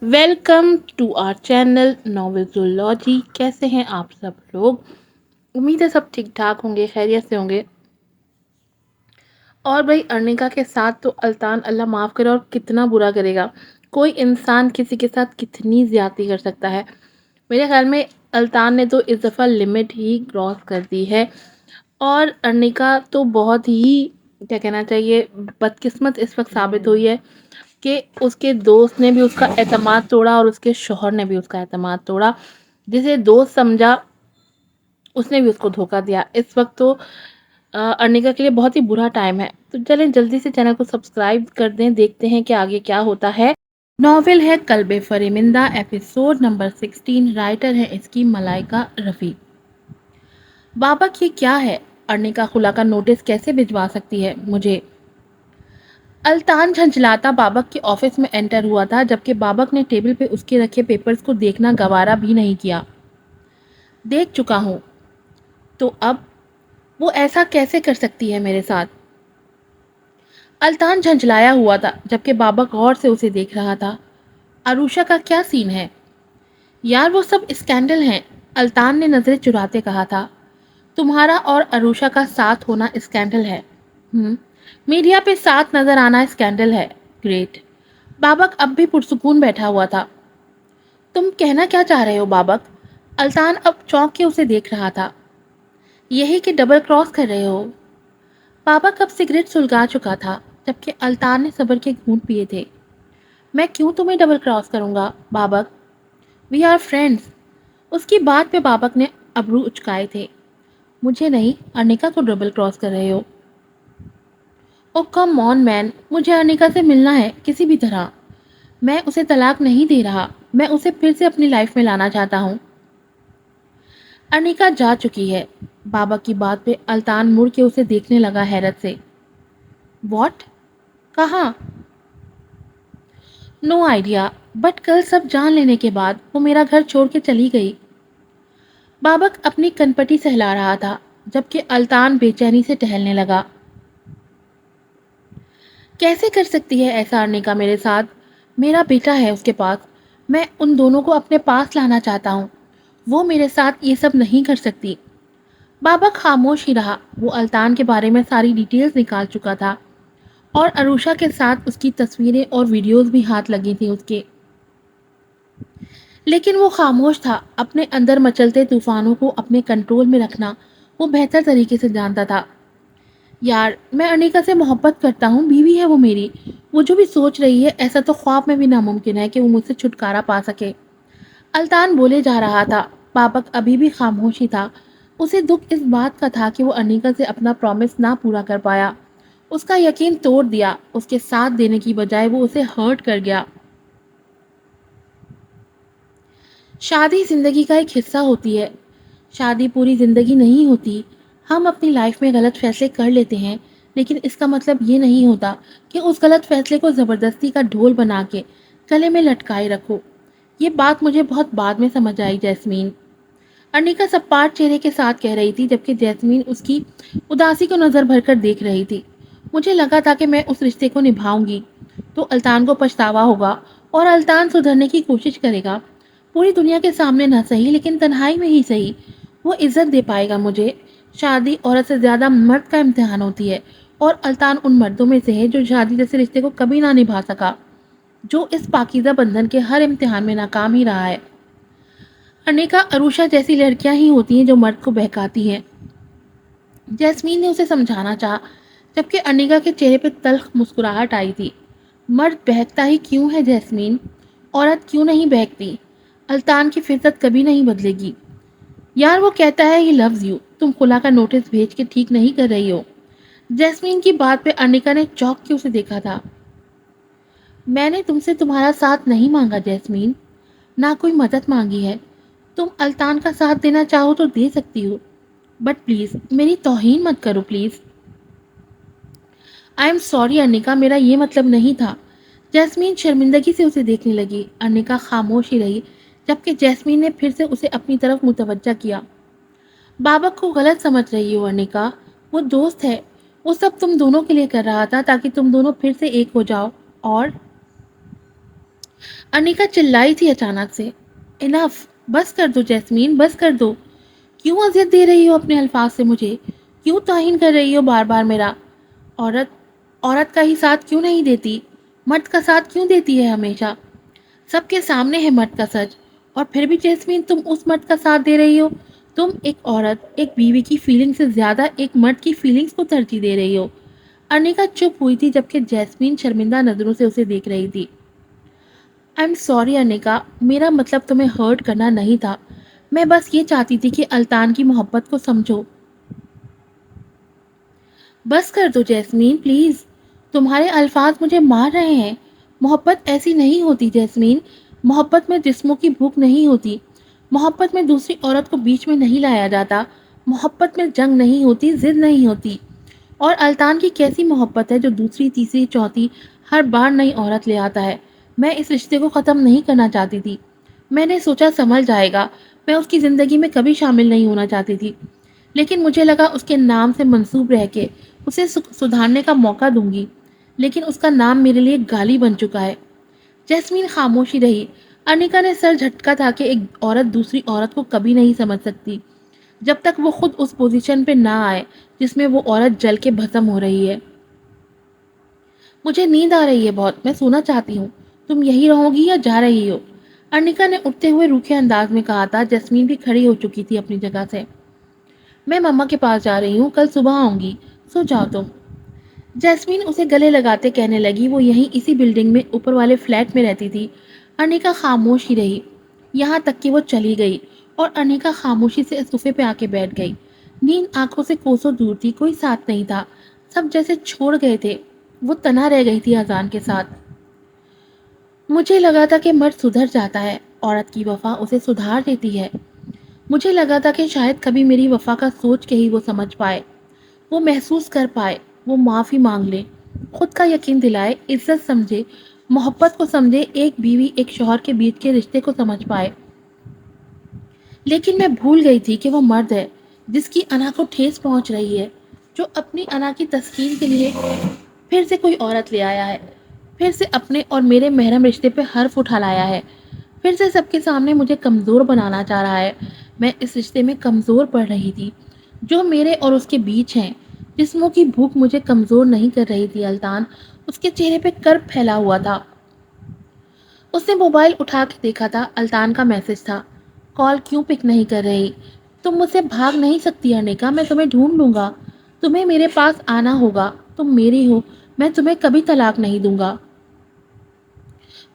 Welcome to our channel नॉवेजोलॉजी। कैसे हैं आप सब लोग? उम्मीद है सब ठीक ठाक होंगे, खैरियत से होंगे। और भाई अर्निका के साथ तो अल्तान अल्लाह माफ़ करे और कितना बुरा करेगा। कोई इंसान किसी के साथ कितनी ज़्यादती कर सकता है। मेरे ख्याल में अल्तान ने तो इस दफ़ा लिमिट ही क्रॉस कर दी है। और अर्निका तो बहुत ही क्या कहना चाहिए बदकिस्मत इस वक्त साबित हुई है कि उसके दोस्त ने भी उसका एतमाद तोड़ा और उसके शौहर ने भी उसका एतमाद तोड़ा। जिसे दोस्त समझा उसने भी उसको धोखा दिया। इस वक्त तो अर्निका के लिए बहुत ही बुरा टाइम है। तो चलें जल्दी से चैनल को सब्सक्राइब कर दें, देखते हैं कि आगे क्या होता है। नॉवेल है कल्बे फरेमिंदा, एपिसोड नंबर 16। राइटर है इसकी मलाइका रफ़ी। बाबक ये क्या है? अर्निका खुला का नोटिस कैसे भिजवा सकती है मुझे? अल्तान झंझलाता बाबक के ऑफिस में एंटर हुआ था, जबकि बाबक ने टेबल पे उसके रखे पेपर्स को देखना गवारा भी नहीं किया। देख चुका हूँ। तो अब वो ऐसा कैसे कर सकती है मेरे साथ? अल्तान झंझलाया हुआ था, जबकि बाबक गौर से उसे देख रहा था। अरुषा का क्या सीन है? यार वो सब स्कैंडल हैं, अल्तान ने नजरें चुराते कहा था। तुम्हारा और अरुषा का साथ होना स्कैंडल है। मीडिया पे साथ नजर आना स्कैंडल है। ग्रेट। बाबक अब भी पुरसुकून बैठा हुआ था। तुम कहना क्या चाह रहे हो बाबक? अल्तान अब चौंक के उसे देख रहा था। यही कि डबल क्रॉस कर रहे हो? बाबक अब सिगरेट सुलगा चुका था, जबकि अल्तान ने सब्र के घूंट पिए थे। मैं क्यों तुम्हें डबल क्रॉस करूंगा बाबक? We are friends. उसकी बात पे बाबक ने अबरू उचकाए थे। मुझे नहीं, अनिका को डबल क्रॉस कर रहे हो। ओ कम ऑन मैन, मुझे अनिका से मिलना है किसी भी तरह। मैं उसे तलाक नहीं दे रहा, मैं उसे फिर से अपनी लाइफ में लाना चाहता हूँ। अनिका जा चुकी है। बाबा की बात पे अल्तान मुड़ के उसे देखने लगा हैरत से। वॉट? कहाँ? नो आइडिया, बट कल सब जान लेने के बाद वो मेरा घर छोड़ के चली गई। बाबक अपनी कनपटी सहला रहा था, जबकि अल्तान बेचैनी से टहलने लगा। कैसे कर सकती है ऐसा अनिका मेरे साथ? मेरा बेटा है उसके पास। मैं उन दोनों को अपने पास लाना चाहता हूँ। वो मेरे साथ ये सब नहीं कर सकती। बाबा खामोश ही रहा। वो अल्तान के बारे में सारी डिटेल्स निकाल चुका था और अरुषा के साथ उसकी तस्वीरें और वीडियोस भी हाथ लगी थी उसके। लेकिन वो खामोश था। अपने अंदर मचलते तूफानों को अपने कंट्रोल में रखना वो बेहतर तरीके से जानता था। यार मैं अनिका से मोहब्बत करता हूँ, बीवी है वो मेरी। वो जो भी सोच रही है ऐसा तो ख्वाब में भी नामुमकिन है कि वो मुझसे छुटकारा पा सके। अल्तान बोले जा रहा था। बाबक अभी भी खामोश ही था। उसे दुख इस बात का था कि वो अनिका से अपना प्रॉमिस ना पूरा कर पाया। उसका यकीन तोड़ दिया। उसके साथ देने की बजाय वो उसे हर्ट कर गया। शादी जिंदगी का एक हिस्सा होती है। शादी पूरी जिंदगी नहीं होती। हम अपनी लाइफ में गलत फैसले कर लेते हैं, लेकिन इसका मतलब ये नहीं होता कि उस गलत फैसले को ज़बरदस्ती का ढोल बना के गले में लटकाए रखो। ये बात मुझे बहुत बाद में समझ आई जैस्मीन। अर्निका सपाट चेहरे के साथ कह रही थी, जबकि जैस्मीन उसकी उदासी को नज़र भरकर देख रही थी। मुझे लगा था कि मैं उस रिश्ते को निभाऊंगी तो अल्तान को पछतावा होगा और अल्तान सुधरने की कोशिश करेगा। पूरी दुनिया के सामने ना सही, लेकिन तन्हाई में ही सही वो इज्जत दे पाएगा मुझे। शादी औरत से ज़्यादा मर्द का इम्तिहान होती है, और अल्तान उन मर्दों में से है जो शादी जैसे रिश्ते को कभी ना निभा सका, जो इस पाकीज़ा बंधन के हर इम्तिहान में नाकाम ही रहा है। अनेका अरुषा जैसी लड़कियां ही होती हैं जो मर्द को बहकाती हैं। जैस्मीन ने उसे समझाना चाहा, जबकि अनिका के चेहरे पर तल्ख मुस्कुराहट आई थी। मर्द बहकता ही क्यों है जैस्मीन? औरत क्यों नहीं बहकती? अल्तान की फितरत कभी नहीं बदलेगी। यार वो कहता है ही लव्स यू। तुम खुला का नोटिस भेज के ठीक नहीं कर रही हो। जैस्मीन की बात पे अनिका ने चौंक के उसे देखा था। मैंने तुमसे तुम्हारा साथ नहीं मांगा जैस्मीन, ना कोई मदद मांगी है। तुम अल्तान का साथ देना चाहो तो दे सकती हो, बट प्लीज़ मेरी तौहीन मत करो please. I am sorry Anika, मेरा ये मतलब नहीं था। जैस्मीन शर्मिंदगी से उसे देखने लगी। अनिका खामोश ही रही, जबकि जैस्मीन ने फिर से उसे अपनी तरफ मुतवज्जा किया। बाबक को गलत समझ रही हो अनिका। वो दोस्त है। वो सब तुम दोनों के लिए कर रहा था ताकि तुम दोनों फिर से एक हो जाओ। और अनिका चिल्लाई थी अचानक से। इनफ, बस कर दो जैस्मीन, बस कर दो। क्यों अजियत दे रही हो अपने अल्फाज से मुझे? क्यों ताहीन कर रही हो बार बार मेरा? औरत औरत का ही साथ क्यों नहीं देती? मर्द का साथ क्यों देती है हमेशा? सबके सामने है मर्द का सच, और फिर भी जैस्मीन तुम उस मर्द का साथ दे रही हो। तुम एक औरत, एक बीवी की फीलिंग से ज्यादा एक मर्द की फीलिंग्स को तरजीह दे रही हो। अनिका चुप हुई थी जबकि जैस्मीन शर्मिंदा नजरों से उसे देख रही थी। आई एम सॉरी अनिका, मेरा मतलब तुम्हें हर्ट करना नहीं था। मैं बस ये चाहती थी कि अल्तान की मोहब्बत को समझो। बस कर दो जैस्मीन प्लीज, तुम्हारे अल्फाज मुझे मार रहे हैं। मोहब्बत ऐसी नहीं होती जैस्मीन। मोहब्बत में जिस्मों की भूख नहीं होती। मोहब्बत में दूसरी औरत को बीच में नहीं लाया जाता। मोहब्बत में जंग नहीं होती, जिद नहीं होती। और अल्तान की कैसी मोहब्बत है जो दूसरी तीसरी चौथी हर बार नई औरत ले आता है। मैं इस रिश्ते को ख़त्म नहीं करना चाहती थी। मैंने सोचा संभल जाएगा। मैं उसकी ज़िंदगी में कभी शामिल नहीं होना चाहती थी, लेकिन मुझे लगा उसके नाम से मंसूब रह के उसे सुधारने का मौका दूंगी। लेकिन उसका नाम मेरे लिए गाली बन चुका है। जैस्मीन खामोशी रही। अनिका ने सर झटका था कि एक औरत दूसरी औरत को कभी नहीं समझ सकती जब तक वो खुद उस पोजीशन पे ना आए जिसमें वो औरत जल के भस्म हो रही है। मुझे नींद आ रही है बहुत, मैं सोना चाहती हूँ। तुम यही रहोगी या जा रही हो? अनिका ने उठते हुए रूखे अंदाज में कहा था। जैस्मीन भी खड़ी हो चुकी थी अपनी जगह से। मैं मम्मा के पास जा रही हूँ, कल सुबह आऊंगी, सो जाओ तुम। जैस्मीन उसे गले लगाते कहने लगी। वो यहीं इसी बिल्डिंग में ऊपर वाले फ्लैट में रहती थी। अनिका खामोश ही रही, यहाँ तक कि वो चली गई और अनिका खामोशी से सोफे पे आके बैठ गई। नींद आंखों से कोसों दूर थी, कोई साथ नहीं था। सब जैसे छोड़ गए थे। वो तना रह गई थी अजान के साथ। मुझे लगा था कि मर्द सुधर जाता है, औरत की वफा उसे सुधार देती है। मुझे लगा था कि शायद कभी मेरी वफा का सोच के ही वो समझ पाए, वो महसूस कर पाए, वो माफ़ी मांग ले, खुद का यकीन दिलाए, इज्जत समझे, मोहब्बत को समझे, एक बीवी एक शौहर के बीच के रिश्ते को समझ पाए। लेकिन मैं भूल गई थी कि वो मर्द है जिसकी अना को ठेस पहुंच रही है, जो अपनी अना की तस्कीन के लिए फिर से कोई औरत ले आया है, फिर से अपने और मेरे महरम रिश्ते पे हर्फ उठा लाया है, फिर से सबके सामने मुझे कमज़ोर बनाना चाह रहा है। मैं इस रिश्ते में कमज़ोर पड़ रही थी जो मेरे और उसके बीच हैं। जिस्मों की भूख मुझे कमज़ोर नहीं कर रही थी अल्तान। उसके चेहरे पे कर्ब फैला हुआ था। उसने मोबाइल उठा के देखा था, अल्तान का मैसेज था। कॉल क्यों पिक नहीं कर रही? तुम मुझसे भाग नहीं सकती अनिका, मैं तुम्हें ढूंढ लूंगा। तुम्हें मेरे पास आना होगा। तुम मेरी हो, मैं तुम्हें कभी तलाक नहीं दूंगा।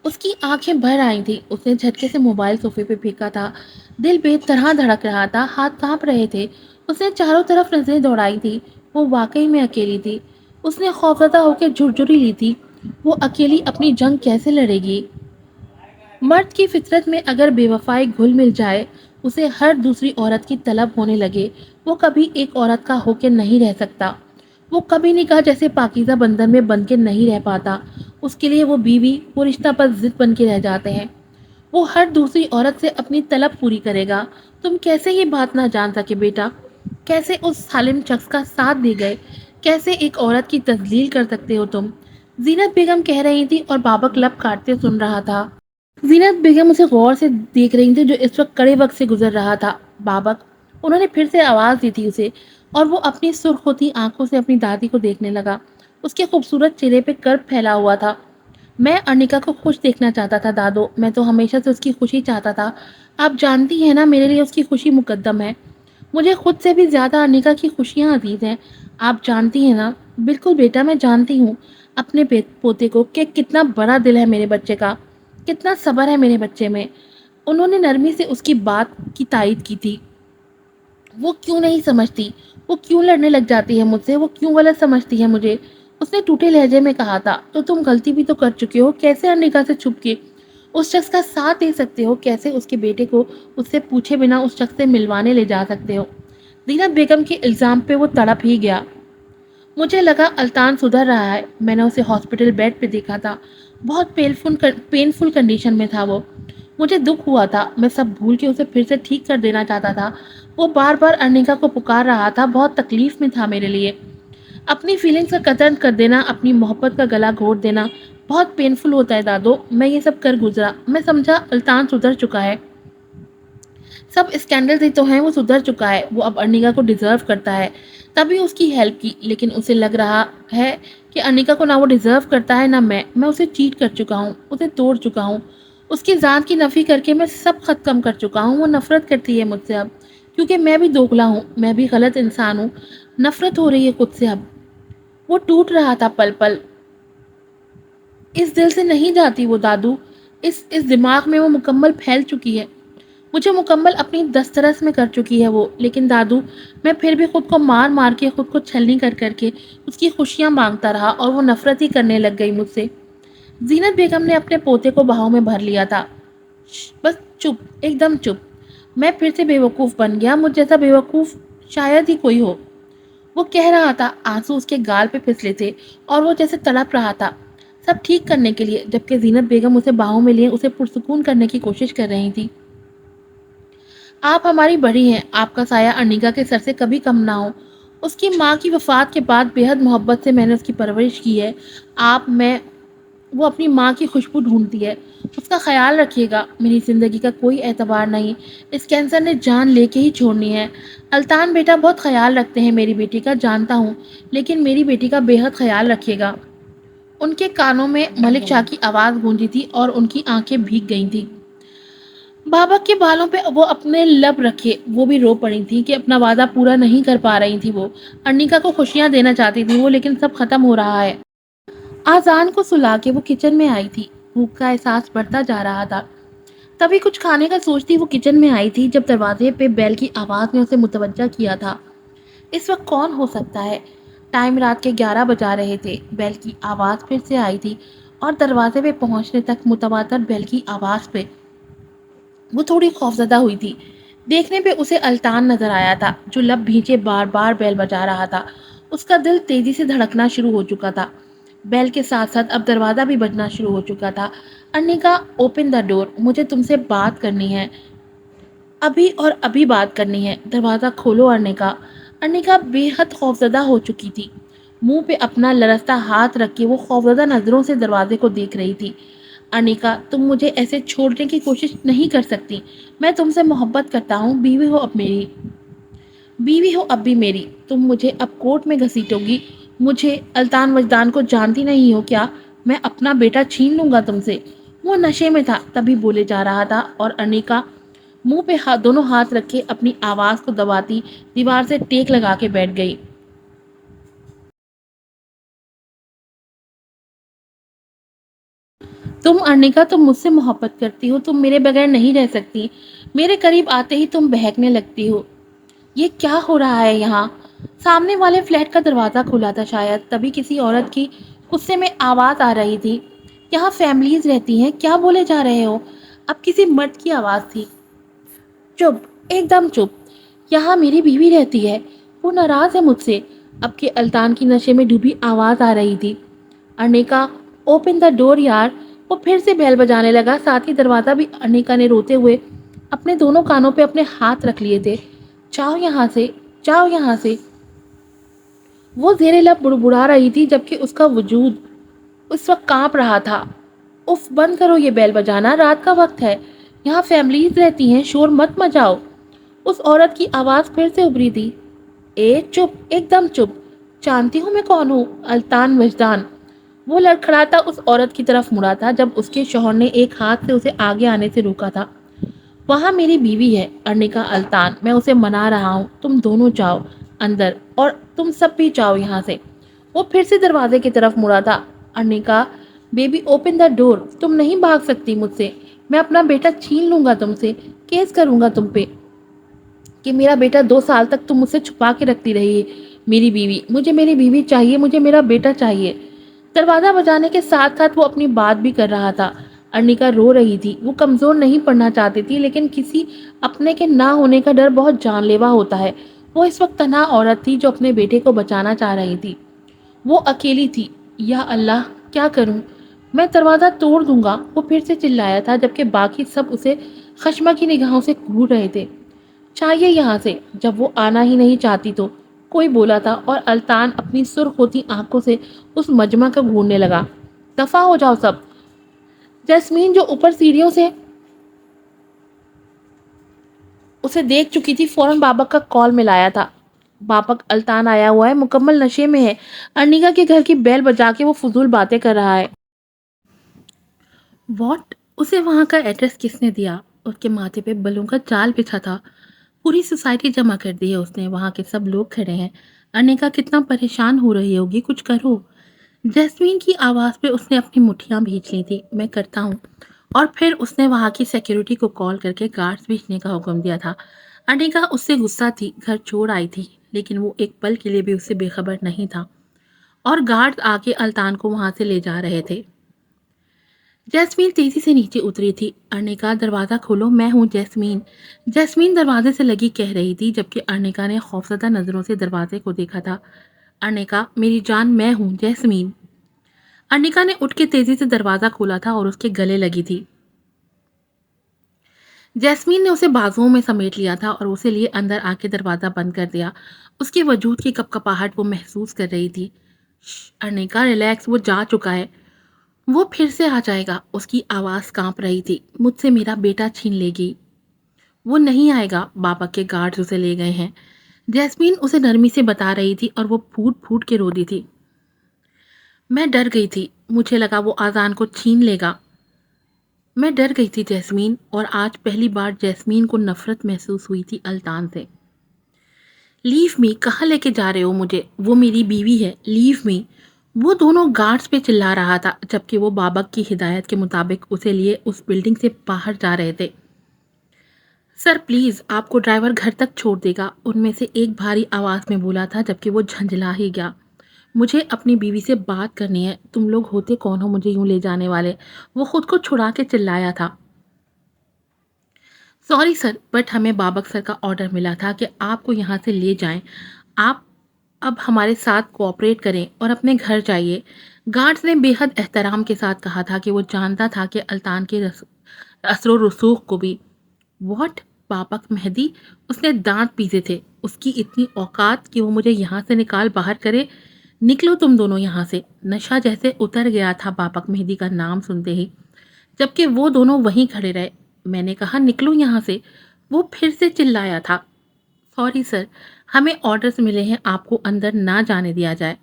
उसकी आंखें भर आई थी। उसने झटके से मोबाइल सोफे पे फेंका था। दिल बेतरह धड़क रहा था, हाथ कांप रहे थे। उसने चारों तरफ नजरें दौड़ाई थी। वो वाकई में अकेली थी। उसने खौफजदा होकर झुरझुरी ली थी। वो अकेली अपनी जंग कैसे लड़ेगी? मर्द की फितरत में अगर बेवफाई घुल मिल जाए, उसे हर दूसरी औरत की तलब होने लगे, वो कभी एक औरत का होकर नहीं रह सकता। वो कभी निकाह जैसे पाकीज़ा बंधन में बंध के नहीं रह पाता। उसके लिए वो बीवी, वो रिश्ता पर जिद बन के रह जाते हैं। वो हर दूसरी औरत से अपनी तलब पूरी करेगा। तुम कैसे ये बात ना जान सके बेटा? कैसे उस सालिम शख्स का साथ दे गए? कैसे एक औरत की तजलील कर सकते हो तुम? जीनत बेगम कह रही थी और बाबक लब काटते सुन रहा था। जीनत बेगम उसे गौर से देख रही थी जो इस वक्त कड़े वक्त से गुजर रहा था। बाबक, उन्होंने फिर से आवाज़ दी थी उसे, और वो अपनी सुर्ख होती आंखों से अपनी दादी को देखने लगा। उसके खूबसूरत चेहरे पे कर्ब फैला हुआ था। मैं अनिका को खुश देखना चाहता था दादो, मैं तो हमेशा से उसकी खुशी चाहता था। आप जानती हैं ना, मेरे लिए उसकी खुशी मुकद्दम है। मुझे खुद से भी ज़्यादा अनिका की खुशियाँ अजीज़ हैं। आप जानती हैं ना? बिल्कुल बेटा, मैं जानती हूँ अपने पोते को कि कितना बड़ा दिल है मेरे बच्चे का, कितना सब्र है मेरे बच्चे में। उन्होंने नरमी से उसकी बात की तायद की थी। वो क्यों नहीं समझती? वो क्यों लड़ने लग जाती है मुझसे? वो क्यों गलत समझती है मुझे? उसने टूटे लहजे में कहा था। तो तुम गलती भी तो कर चुके हो। कैसे अनिका से छुप के उस शख्स का साथ दे सकते हो? कैसे उसके बेटे को उससे पूछे बिना उस शख्स से मिलवाने ले जा सकते हो? जीनत बेगम के इल्ज़ाम पे वो तड़प ही गया। मुझे लगा अल्तान सुधर रहा है। मैंने उसे हॉस्पिटल बेड पे देखा था। बहुत पेनफुल कंडीशन में था वो। मुझे दुख हुआ था। मैं सब भूल के उसे फिर से ठीक कर देना चाहता था। वो बार बार अनिका को पुकार रहा था। बहुत तकलीफ में था मेरे लिए। अपनी फीलिंग्स का कत्ल कर देना, अपनी मोहब्बत का गला घोट देना बहुत पेनफुल होता है दादो, मैं ये सब कर गुजरा। मैं समझा अल्तान सुधर चुका है, सब स्कैंडल से तो हैं, वो सुधर चुका है, वो अब अर्निका को डिजर्व करता है, तभी उसकी हेल्प की। लेकिन उसे लग रहा है कि अर्निका को ना वो डिजर्व करता है ना मैं उसे चीट कर चुका हूँ, उसे तोड़ चुका हूँ, उसकी जात की नफी करके मैं सब खत्म कर चुका हूँ। वो नफरत करती है मुझसे अब, क्योंकि मैं भी दोगला हूँ, मैं भी गलत इंसान हूँ। नफरत हो रही है खुद से अब। वो टूट रहा था पल पल, इस दिल से नहीं जाती वो दादू, इस दिमाग में वो मुकम्मल फैल चुकी है, मुझे मुकम्मल अपनी दस्तरस में कर चुकी है वो। लेकिन दादू, मैं फिर भी खुद को मार मार के, खुद को छलनी कर करके उसकी खुशियाँ मांगता रहा, और वो नफरत ही करने लग गई मुझसे। जीनत बेगम ने अपने पोते को बाहों में भर लिया था। बस चुप, एकदम चुप। मैं फिर से बेवकूफ़ बन गया, मुझ जैसा बेवकूफ़ शायद ही कोई हो। वो कह रहा था, आंसू उसके गाल पे फिसले थे, और वो जैसे तड़प रहा था सब ठीक करने के लिए, जबकि जीनत बेगम उसे बाहों में लिए उसे पुरसुकून करने की कोशिश कर रही थी। आप हमारी बड़ी हैं, आपका साया अनिका के सर से कभी कम ना हो। उसकी माँ की वफ़ात के बाद बेहद मोहब्बत से मैंने उसकी परवरिश की है। आप मैं वो अपनी माँ की खुशबू ढूंढती है, उसका ख्याल रखिएगा। मेरी ज़िंदगी का कोई एतबार नहीं, इस कैंसर ने जान लेके ही छोड़नी है। अल्तान बेटा बहुत ख्याल रखते हैं मेरी बेटी का, जानता हूँ, लेकिन मेरी बेटी का बेहद ख्याल रखिएगा। उनके कानों में मलिक शाह की आवाज़ गूंजी थी और उनकी आंखें भीग गई थीं। बाबा के बालों पे वो अपने लब रखे, वो भी रो पड़ी थी कि अपना वादा पूरा नहीं कर पा रही थी वो। अर्निका को खुशियां देना चाहती थी वो, लेकिन सब खत्म हो रहा है। आजान को सुला के वो किचन में आई थी, भूख का एहसास बढ़ता जा रहा था। तभी कुछ खाने का सोचती वो किचन में आई थी जब दरवाजे पे बेल की आवाज़ ने उसे मुतवज्जा किया था। इस वक्त कौन हो सकता है? टाइम रात के 11 बजा रहे थे। बेल की आवाज़ फिर से आई थी, और दरवाजे पे पहुंचने तक मुतवातर बेल की आवाज़ पे वो थोड़ी खौफजदा हुई थी। देखने पे उसे अल्तान नजर आया था, जो लब भींचे बार बार बेल बजा रहा था। उसका दिल तेजी से धड़कना शुरू हो चुका था। बेल के साथ साथ अब दरवाज़ा भी बजना शुरू हो चुका था। अन्निका, ओपन द डोर, मुझे तुमसे बात करनी है, अभी और अभी बात करनी है, दरवाज़ा खोलो अर्निका। अर्निका बेहद खौफजदा हो चुकी थी। मुंह पे अपना लरसता हाथ रख के वो खौफजदा नज़रों से दरवाजे को देख रही थी। अर्निका, तुम मुझे ऐसे छोड़ने की कोशिश नहीं कर सकती। मैं तुमसे मोहब्बत करता हूँ, बीवी हो अब मेरी, बीवी हो अब भी मेरी। तुम मुझे अब कोर्ट में घसीटोगी, मुझे अल्तान वजदान को जानती नहीं हो क्या? मैं अपना बेटा छीन लूंगा तुमसे। वो नशे में था तभी बोले जा रहा था, और अनिका मुंह पे दोनों हाथ रखे अपनी आवाज को दबाती दीवार से टेक लगा के बैठ गई। तुम अर्निका, तुम मुझसे मोहब्बत करती हो, तुम मेरे बगैर नहीं रह सकती। मेरे करीब आते ही तुम बहकने लगती हो। ये क्या हो रहा है यहाँ? सामने वाले फ्लैट का दरवाज़ा खुला था शायद, तभी किसी औरत की गुस्से में आवाज़ आ रही थी। यहाँ फैमिलीज रहती हैं, क्या बोले जा रहे हो? अब किसी मर्द की आवाज़ थी। चुप, एकदम चुप। यहाँ मेरी बीवी रहती है, वो नाराज़ है मुझसे। अब के अल्तान की नशे में डूबी आवाज़ आ रही थी। अनिका, ओपन द डोर यार। वो फिर से बेल बजाने लगा, साथ ही दरवाज़ा भी अनिका ने रोते हुए अपने दोनों कानों पे अपने हाथ रख लिए थे। जाओ यहाँ से, जाओ यहाँ से। वो ज़ेरे लब बुड़बुड़ा रही थी, जबकि उसका वजूद उस वक्त कांप रहा था। उफ, बंद करो ये बेल बजाना, रात का वक्त है, यहाँ फैमिलीज रहती हैं, शोर मत मचाओ। उस औरत की आवाज़ फिर से उभरी थी। ए चुप, एकदम चुप। जानती हूँ मैं कौन हूँ, अल्तान वजदान। वो लड़खड़ाता उस औरत की तरफ मुड़ा था जब उसके शौहर ने एक हाथ से उसे आगे आने से रोका था। वहाँ मेरी बीवी है, अर्निका अल्तान, मैं उसे मना रहा हूँ, तुम दोनों जाओ अंदर, और तुम सब भी जाओ यहाँ से। वो फिर से दरवाजे की तरफ मुड़ा था। Arnika, baby, open the door, तुम नहीं भाग सकती मुझसे। मैं अपना बेटा छीन लूंगा तुमसे, केस करूंगा तुम पे कि मेरा बेटा 2 साल तक तुम मुझसे छुपा के रखती रही। मेरी बीवी, मुझे मेरी बीवी चाहिए, मुझे मेरा बेटा चाहिए। दरवाज़ा बजाने के साथ साथ वो अपनी बात भी कर रहा था। अर्निका रो रही थी, वो कमज़ोर नहीं पड़ना चाहती थी, लेकिन किसी अपने के ना होने का डर बहुत जानलेवा होता है। वो इस वक्त तन्हा औरत थी जो अपने बेटे को बचाना चाह रही थी। वो अकेली थी। या अल्लाह, क्या करूं? मैं दरवाज़ा तोड़ दूंगा, वो फिर से चिल्लाया था, जबकि बाकी सब उसे खश्मा की निगाहों से घूर रहे थे। चाहिए यहाँ से, जब वो आना ही नहीं चाहती तो, कोई बोला था, और अल्तान अपनी सुर्ख होती आंखों से उस मजमा को घूरने लगा। दफा हो जाओ सब। जैस्मीन जो ऊपर सीढ़ियों से उसे देख चुकी थी, फौरन बाबक का कॉल मिलाया था। बाबक अल्तान आया हुआ है, मुकम्मल नशे में है। अर्निका के घर की बेल बजा के वो फजूल बातें कर रहा है। वॉट? उसे वहां का एड्रेस किसने दिया? उसके माथे पे बलों का जाल बिछा था। पूरी सोसाइटी जमा कर दी है उसने, वहां के सब लोग खड़े हैं। अर्निका कितना परेशान हो रही होगी, कुछ करो। जैस्मीन की आवाज पे उसने अपनी मुट्ठियां भींच ली थी। मैं करता हूँ। और फिर उसने वहां की सिक्योरिटी को कॉल करके गार्ड्स भेजने का हुक्म दिया था। अर्निका उससे गुस्सा थी, घर छोड़ आई थी, लेकिन वो एक पल के लिए भी उससे बेखबर नहीं था। और गार्ड्स आके अल्तान को वहां से ले जा रहे थे। जैस्मीन तेजी से नीचे उतरी थी। अर्निका, दरवाज़ा खोलो, मैं हूँ जैस्मीन। जैस्मीन दरवाजे से लगी कह रही थी, जबकि अर्निका ने खौफजदा नज़रों से दरवाजे को देखा था। अर्निका, मेरी जान, मैं हूँ जैस्मीन। अर्निका ने उठ के तेजी से दरवाज़ा खोला था और उसके गले लगी थी। जैस्मीन ने उसे बाजुओं में समेट लिया था और उसे लिए अंदर आके दरवाज़ा बंद कर दिया। उसके वजूद की कपकपाहट वो महसूस कर रही थी। अर्निका, रिलैक्स, वो जा चुका है। वो फिर से आ जाएगा। उसकी आवाज़ कांप रही थी। मुझसे मेरा बेटा छीन लेगी। वो नहीं आएगा, बाबा के गार्ड्स उसे ले गए हैं। जैस्मीन उसे नरमी से बता रही थी और वो फूट फूट के रो दी थी। मैं डर गई थी, मुझे लगा वो आजान को छीन लेगा। मैं डर गई थी जैस्मीन, और आज पहली बार जैस्मीन को नफरत महसूस हुई थी अल्तान से। लीव मी, कहाँ लेके जा रहे हो मुझे? वो मेरी बीवी है, लीव मी। वो दोनों गार्ड्स पे चिल्ला रहा था, जबकि वो बाबक की हिदायत के मुताबिक उसे लिए उस बिल्डिंग से बाहर जा रहे थे। सर प्लीज़, आपको ड्राइवर घर तक छोड़ देगा, उनमें से एक भारी आवाज़ में बोला था, जबकि वो झंझला ही गया। मुझे अपनी बीवी से बात करनी है। तुम लोग होते कौन हो मुझे यूं ले जाने वाले? वो खुद को छुड़ा के चिल्लाया था। सॉरी सर, बट हमें बाबक सर का ऑर्डर मिला था कि आपको यहाँ से ले जाएं। आप अब हमारे साथ कोऑपरेट करें और अपने घर जाइए। गार्ड्स ने बेहद एहतराम के साथ कहा था कि वो जानता था कि अल्तान के असरो रसूख को भी। व्हाट? बाबक मेहदी? उसने दांत पीसे थे। उसकी इतनी औकात कि वो मुझे यहाँ से निकाल बाहर करे। निकलो तुम दोनों यहाँ से। नशा जैसे उतर गया था बाबक मेहदी का नाम सुनते ही, जबकि वो दोनों वहीं खड़े रहे। मैंने कहा निकलो यहाँ से। वो फिर से चिल्लाया था। सॉरी सर, हमें ऑर्डर्स मिले हैं, आपको अंदर ना जाने दिया जाए।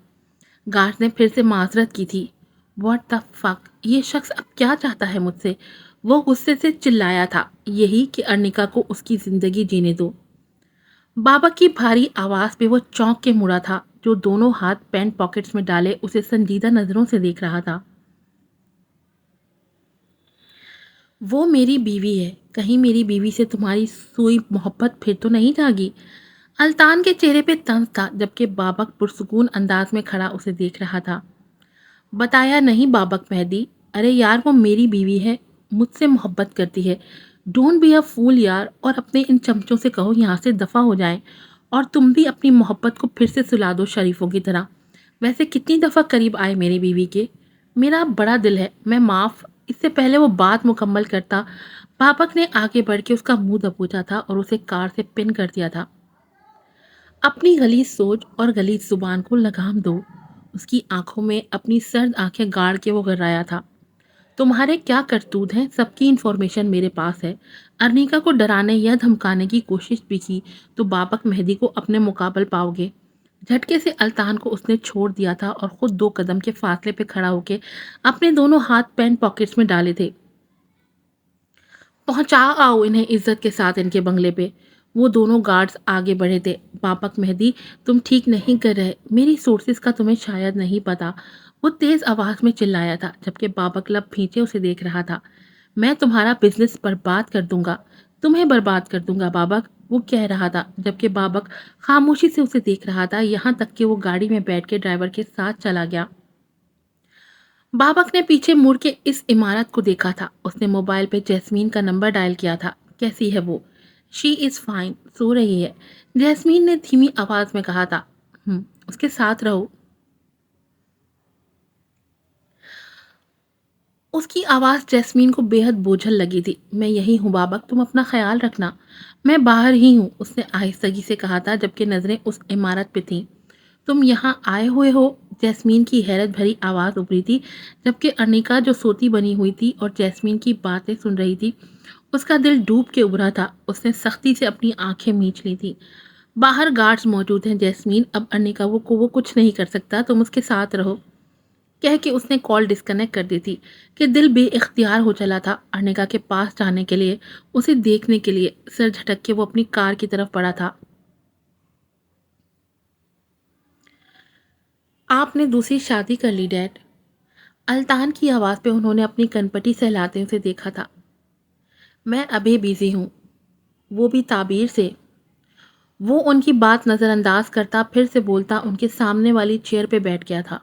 गार्ड ने फिर से माजरत की थी। व्हाट द फक, ये शख्स अब क्या चाहता है मुझसे? वो गुस्से से चिल्लाया था, यही कि अर्निका को उसकी जिंदगी जीने दो। बाबा की भारी आवाज पे वो चौंक के मुड़ा था, जो दोनों हाथ पैंट पॉकेट्स में डाले उसे संजीदा नजरों से देख रहा था। वो मेरी बीवी है, कहीं मेरी बीवी से तुम्हारी सुई मोहब्बत फिर तो नहीं जागी? अल्तान के चेहरे पे तंज था, जबकि बाबक पुरसुकून अंदाज में खड़ा उसे देख रहा था। बताया नहीं बाबक मेहदी। अरे यार, वो मेरी बीवी है, मुझसे मोहब्बत करती है। डोंट बी अ फूल यार, और अपने इन चमचों से कहो यहाँ से दफ़ा हो जाएं। और तुम भी अपनी मोहब्बत को फिर से सुला दो शरीफों की तरह। वैसे कितनी दफ़ा करीब आए मेरी बीवी के। मेरा बड़ा दिल है, मैं माफ़। इससे पहले वो बात मुकम्मल करता, बाबक ने आगे बढ़ के उसका मुंह दबोचा था और उसे कार से पिन कर दिया था। अपनी गलीज सोच और गलीज जुबान को लगाम दो। उसकी आंखों में अपनी सर्द आंखें गाड़ के वो गर्राया था। तुम्हारे क्या करतूत हैं, सबकी इन्फॉर्मेशन मेरे पास है। अर्निका को डराने या धमकाने की कोशिश भी की तो बाबक मेहदी को अपने मुकाबल पाओगे। झटके से अल्तान को उसने छोड़ दिया था और खुद 2 कदम के फासले पे खड़ा होके अपने दोनों हाथ पैंट पॉकेट्स में डाले थे। पहुंचा आओ इन्हें इज्जत के साथ इनके बंगले पे। वो दोनों गार्ड्स आगे बढ़े थे। बाबक मेहदी, तुम ठीक नहीं कर रहे, मेरी सोर्सेज का तुम्हें शायद नहीं पता। वो तेज आवाज में चिल्लाया था, जबकि बाबक लब भींचे उसे देख रहा था। मैं तुम्हारा बिजनेस बर्बाद कर दूंगा, तुम्हें बर्बाद कर दूंगा बाबक, वो कह रहा था, जबकि बाबक खामोशी से उसे देख रहा था, यहाँ तक कि वो गाड़ी में बैठ के ड्राइवर के साथ चला गया। बाबक ने पीछे मुड़ के इस इमारत को देखा था। उसने मोबाइल पे जैस्मीन का नंबर डायल किया था। कैसी है वो? शी इज़ फाइन, सो रही है, जैस्मीन ने धीमी आवाज में कहा था। उसके साथ रहो। उसकी आवाज़ जैस्मीन को बेहद बोझल लगी थी। मैं यही हूँ बाबक, तुम अपना ख्याल रखना। मैं बाहर ही हूँ, उसने आहिस्तगी से कहा था, जबकि नज़रें उस इमारत पे थीं। तुम यहाँ आए हुए हो? जैस्मीन की हैरत भरी आवाज़ उभरी थी, जबकि अर्निका जो सोती बनी हुई थी और जैस्मीन की बातें सुन रही थी, उसका दिल डूब के उभरा था। उसने सख्ती से अपनी आंखें मींच ली थी। बाहर गार्ड्स मौजूद हैं जैस्मीन, अब अर्निका वो कुछ नहीं कर सकता, तुम उसके साथ रहो, कह के उसने कॉल डिस्कनेक्ट कर दी थी कि दिल बेइख्तियार हो चला था अर्निका के पास जाने के लिए, उसे देखने के लिए। सर झटक के वो अपनी कार की तरफ बढ़ा था। आपने दूसरी शादी कर ली डैड? अल्तान की आवाज़ पे उन्होंने अपनी कनपटी सहलाते उसे देखा था। मैं अभी बिजी हूँ, वो भी ताबीर से। वो उनकी बात नज़रअंदाज करता फिर से बोलता उनके सामने वाली चेयर पे बैठ गया था।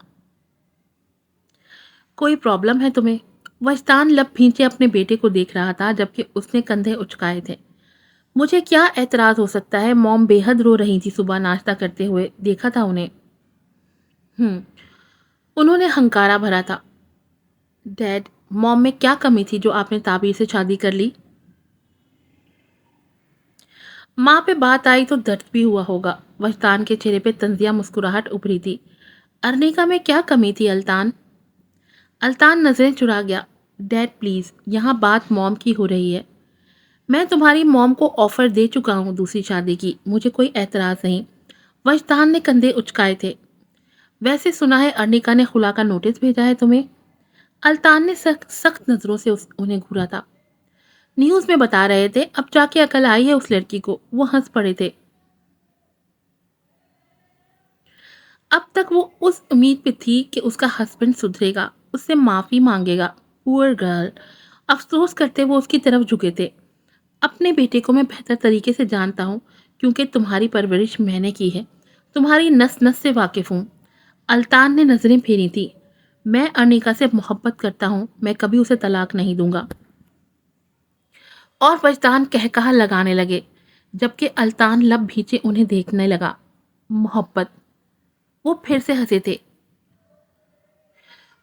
कोई प्रॉब्लम है तुम्हें? वजदान लब भींचे अपने बेटे को देख रहा था, जबकि उसने कंधे उचकाए थे। मुझे क्या एतराज़ हो सकता है? मॉम बेहद रो रही थी सुबह नाश्ता करते हुए, देखा था उन्हें। उन्होंने हंकारा भरा था। डैड, मॉम में क्या कमी थी जो आपने ताबीर से शादी कर ली? माँ पे बात आई तो दर्द भी हुआ होगा। वजदान के चेहरे पे तंजिया मुस्कुराहट उभरी थी। अर्निका में क्या कमी थी अल्तान? अल्तान नजरें चुरा गया। डैड प्लीज, यहाँ बात मॉम की हो रही है। मैं तुम्हारी मॉम को ऑफर दे चुका हूँ दूसरी शादी की, मुझे कोई एतराज नहीं। वजदान ने कंधे उचकाए थे। वैसे सुना है अर्निका ने खुला का नोटिस भेजा है तुम्हें? अल्तान ने सख्त सख्त नजरों से उन्हें घूरा था। न्यूज में बता रहे थे, अब जाके अकल आई है उस लड़की को। वो हंस पड़े थे। अब तक वो उस उम्मीद पे थी कि उसका हस्बैंड सुधरेगा, उससे माफी मांगेगा। Poor girl. अफसोस करते वो उसकी तरफ झुके थे। अपने बेटे को मैं बेहतर तरीके से जानता हूँ, क्योंकि तुम्हारी परवरिश मैंने की है, तुम्हारी नस नस से वाकिफ हूँ। अल्तान ने नजरें फेरी थी। मैं अनिका से मोहब्बत करता हूँ, मैं कभी उसे तलाक नहीं दूंगा। और वजदान कहकहा लगाने लगे, जबकि अल्तान लब भींचे उन्हें देखने लगा। मोहब्बत? वो फिर से हंसे थे।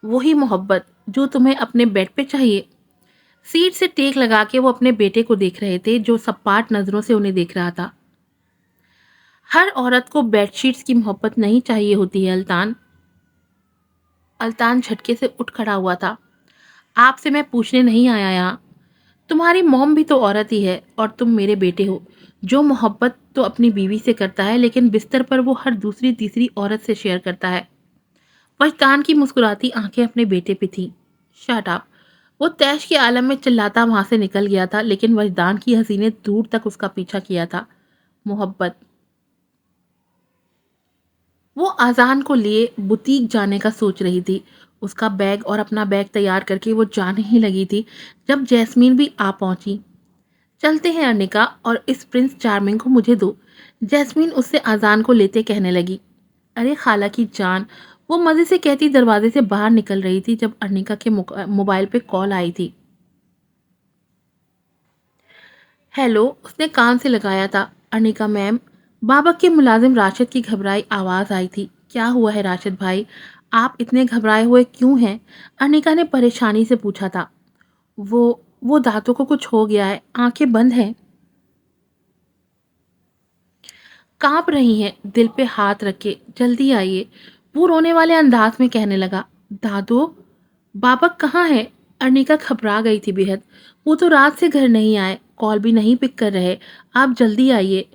वही मोहब्बत जो तुम्हें अपने बेड पे चाहिए। सीट से टेक लगा के वो अपने बेटे को देख रहे थे, जो सपाट नजरों से उन्हें देख रहा था। हर औरत को बेडशीट्स की मोहब्बत नहीं चाहिए होती है अल्तान। अल्तान झटके से उठ खड़ा हुआ था। आपसे मैं पूछने नहीं आया यहाँ। तुम्हारी मॉम भी तो औरत ही है और तुम मेरे बेटे हो। जो मोहब्बत तो अपनी बीवी से करता है, लेकिन बिस्तर पर वो हर दूसरी तीसरी औरत से शेयर करता है। वजदान की मुस्कुराती आंखें अपने बेटे पे थीं। Shut up. वो तैश के आलम में चिल्लाता वहां से निकल गया था, लेकिन वजदान की हंसी ने दूर तक उसका पीछा किया था। मोहब्बत? वो आजान को लिए बुटीक जाने का सोच रही थी। उसका बैग और अपना बैग तैयार करके वो जाने ही लगी थी, जब जैस्मीन भी आ पहुंची। चलते हैं अर्निका, और इस प्रिंस चार्मिंग को मुझे दो, जैस्मीन उससे आजान को लेते कहने लगी। अरे खाला की जान, वो मजे से कहती दरवाजे से बाहर निकल रही थी जब अर्निका के मोबाइल पे कॉल आई थी। हेलो, उसने कान से लगाया था। Arnica ma'am. बाबा के मुलाजिम राशिद की घबराई आवाज आई थी। क्या हुआ है राशिद भाई, आप इतने घबराए हुए क्यों हैं? अर्निका ने परेशानी से पूछा था। वो दांतों को कुछ हो गया है, आंखें बंद हैं, कांप रही हैं, दिल पे हाथ रखे, जल्दी आइए। वो रोने वाले अंदाज में कहने लगा। दादो, बाबा कहाँ है? अर्निका घबरा गई थी बेहद। वो तो रात से घर नहीं आए, कॉल भी नहीं पिक कर रहे, आप जल्दी आइए।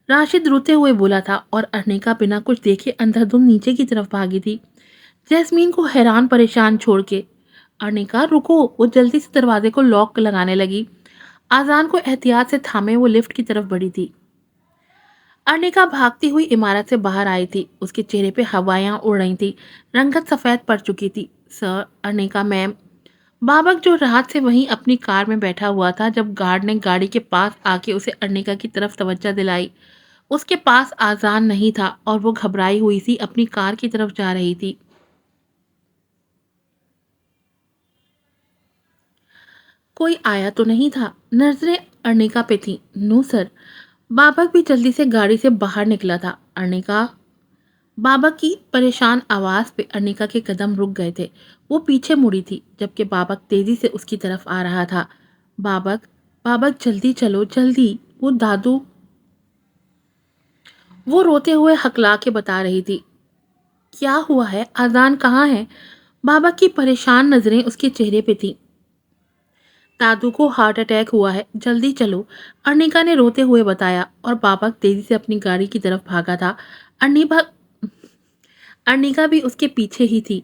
राशिद रोते हुए बोला था, और अर्निका बिना कुछ देखे अंधाधुंध नीचे की तरफ भागी थी, जैस्मीन को हैरान परेशान छोड़ के। अर्निका रुको, वो जल्दी से दरवाजे को लॉक लगाने लगी। आजान को एहतियात से थामे वो लिफ्ट की तरफ बढ़ी थी। अर्निका भागती हुई इमारत से बाहर आई थी। उसके चेहरे पे हवाएं उड़ रही थी, रंगत सफेद पड़ चुकी थी। Sir, arnica ma'am. बाबक जो रात से वहीं अपनी कार में बैठा हुआ था, जब गार्ड ने गाड़ी के पास आके उसे अर्निका की तरफ तवज्जो दिलाई। उसके पास आजान नहीं था और वो घबराई हुई सी अपनी कार की तरफ जा रही थी। कोई आया तो नहीं था? नजरें अर्निका पे थी। No sir. बाबक भी जल्दी से गाड़ी से बाहर निकला था। अर्निका। बाबा की परेशान आवाज पे अर्निका के कदम रुक गए थे। वो पीछे मुड़ी थी, जबकि बाबक तेजी से उसकी तरफ आ रहा था। बाबक, बाबक जल्दी चलो जल्दी, वो दादू। वो रोते हुए हकला के बता रही थी। کیا ہوا ہے؟ اذان کہاں ہے؟ بابا کی پریشان نظریں اس کے چہرے پہ تھیں۔ دادو کو ہارٹ اٹیک ہوا ہے، جلدی چلو، ارنیکا نے روتے ہوئے بتایا، اور بابا تیزی سے اپنی گاڑی کی طرف بھاگا تھا۔ ارنیبا ارنیکا بھی اس کے پیچھے ہی تھی۔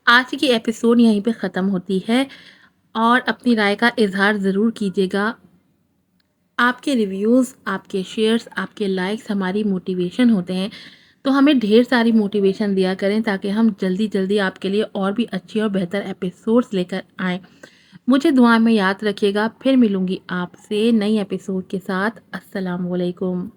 آج کی ایپیسوڈ یہیں پہ ختم ہوتی ہے، اور اپنی رائے کا اظہار ضرور کیجیے گا۔ آپ کے ریویوز، آپ کے شیئرز، آپ کے لائکس ہماری موٹیویشن ہوتے ہیں، تو ہمیں ڈھیر ساری موٹیویشن دیا کریں تاکہ ہم جلدی جلدی آپ کے لیے اور بھی اچھی اور بہتر ایپیسوڈز لے کر آئیں۔ مجھے دعا میں یاد رکھیے گا، پھر ملوں گی آپ سے نئی ایپیسوڈ کے ساتھ۔ السلام علیکم۔